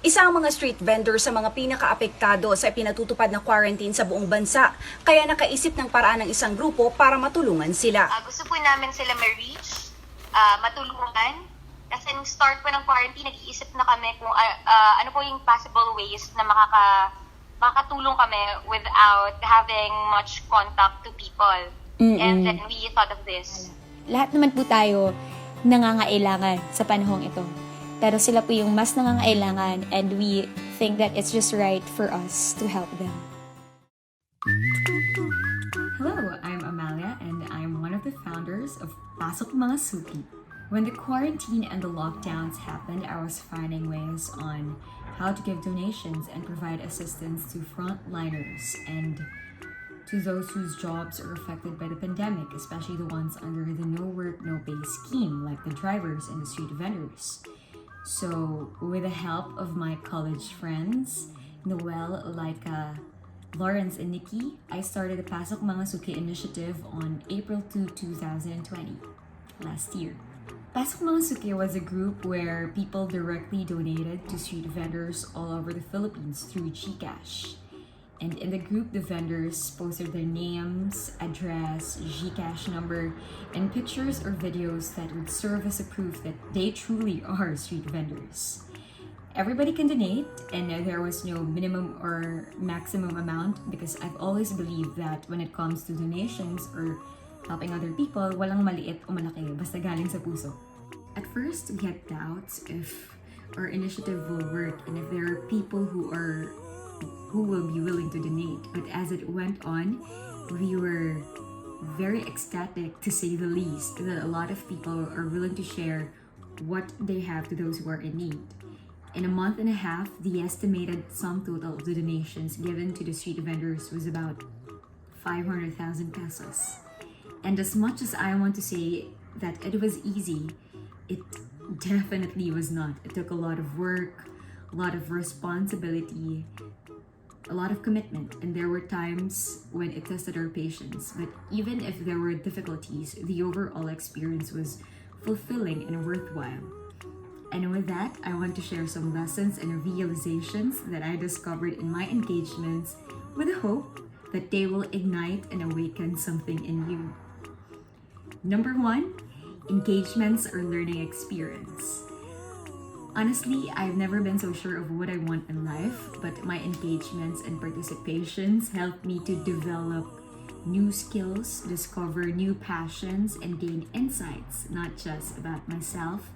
Isa ang mga street vendor sa mga pinakaapektado sa pinatutupad na quarantine sa buong bansa, kaya nakaisip ng paraan ng isang grupo para matulungan sila. Gusto po namin sila ma-reach, matulungan. Kasi nung start po ng quarantine, nag-iisip na kami kung ano po yung possible ways na makakatulong kami without having much contact to people. And then we thought of this. Lahat naman po tayo nangangailangan sa panahong ito. Pero sila po yung mas nangangailangan, and we think that it's just right for us to help them. Hello, I'm Amalia, and I'm one of the founders of Pasok mga Suki. When the quarantine and the lockdowns happened, I was finding ways on how to give donations and provide assistance to frontliners and to those whose jobs are affected by the pandemic, especially the ones under the no work, no pay scheme, like the drivers and the street vendors. So, with the help of my college friends, Noel, Laika, Lawrence, and Nikki, I started the Pasok Mga Suki initiative on April 2, 2020, last year. Pasok Mga Suki was a group where people directly donated to street vendors all over the Philippines through GCash. And in the group, the vendors posted their names, address, GCash number, and pictures or videos that would serve as a proof that they truly are street vendors. Everybody can donate, and there was no minimum or maximum amount because I've always believed that when it comes to donations or helping other people, walang maliit o malaki, basta galing sa puso. At first, we had doubts if our initiative will work and if there are people who will be willing to donate. But as it went on, we were very ecstatic, to say the least, that a lot of people are willing to share what they have to those who are in need. In a month and a half, the estimated sum total of the donations given to the street vendors was about 500,000 pesos. And as much as I want to say that it was easy, it definitely was not. It took a lot of work, a lot of responsibility, a lot of commitment, and there were times when it tested our patience. But even if there were difficulties, the overall experience was fulfilling and worthwhile. And with that, I want to share some lessons and realizations that I discovered in my engagements with the hope that they will ignite and awaken something in you. Number 1, engagements or learning experience. Honestly, I've never been so sure of what I want in life, but my engagements and participations helped me to develop new skills, discover new passions, and gain insights, not just about myself,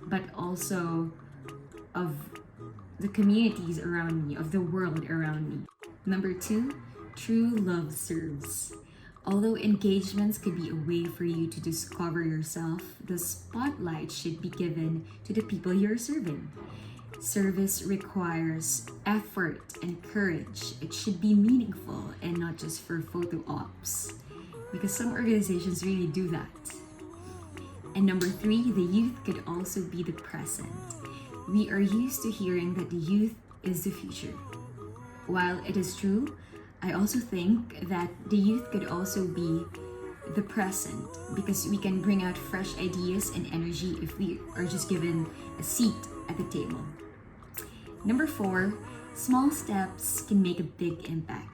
but also of the communities around me, of the world around me. Number 2, true love serves. Although engagements could be a way for you to discover yourself, the spotlight should be given to the people you're serving. Service requires effort and courage. It should be meaningful and not just for photo ops, because some organizations really do that. And number 3, the youth could also be the present. We are used to hearing that the youth is the future. While it is true, I also think that the youth could also be the present, because we can bring out fresh ideas and energy if we are just given a seat at the table. Number 4, small steps can make a big impact.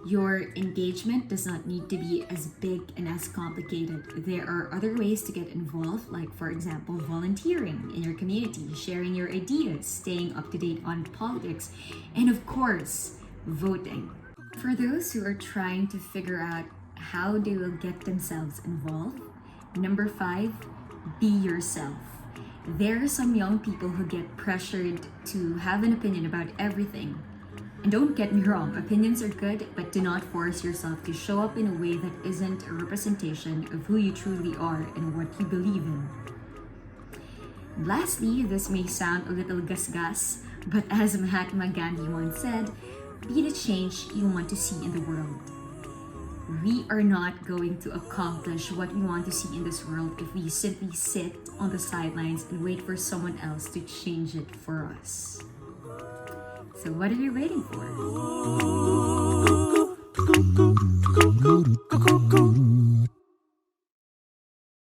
Your engagement does not need to be as big and as complicated. There are other ways to get involved, like for example, volunteering in your community, sharing your ideas, staying up to date on politics, and of course, voting. For those who are trying to figure out how they will get themselves involved, number 5, be yourself. There are some young people who get pressured to have an opinion about everything. And don't get me wrong, opinions are good, but do not force yourself to show up in a way that isn't a representation of who you truly are and what you believe in. Lastly, this may sound a little gasgas, but as Mahatma Gandhi once said, be the change you want to see in the world. We are not going to accomplish what we want to see in this world if we simply sit on the sidelines and wait for someone else to change it for us. So what are you waiting for?